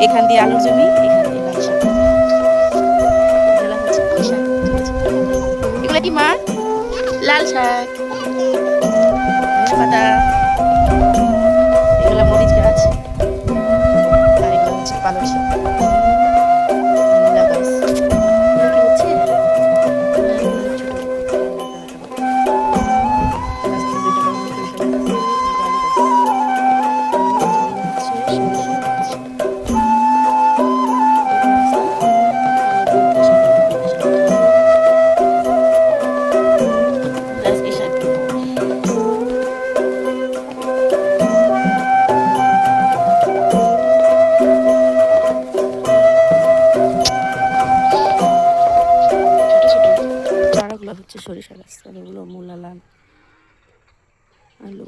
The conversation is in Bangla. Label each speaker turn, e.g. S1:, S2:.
S1: এখান দিয়ে আলুর জমি, এখান দিয়ে লাল শাক। এগুলা হচ্ছে পুঁই শাক। এগুলা কি মা? লাল শাক, ধনে পাতা, এগুলা মরিচ গাছ, আর এগুলো হচ্ছে পালং শাক, মূলা গাছ। এগুলো কি হচ্ছে ছোট গাছ থেকে দুইটা বড় বড় সরিষা গাছ আছে, দুইটা আলু গাছ। এগুলো হচ্ছে সরিষা গাছ। এই রাস্তা, দুই পাশে দুই পাশে গাছ, এই শাক। ছোট ছোট চারাগুলো হচ্ছে সরিষা গাছ, আর এগুলো মূলা, লাল আলু।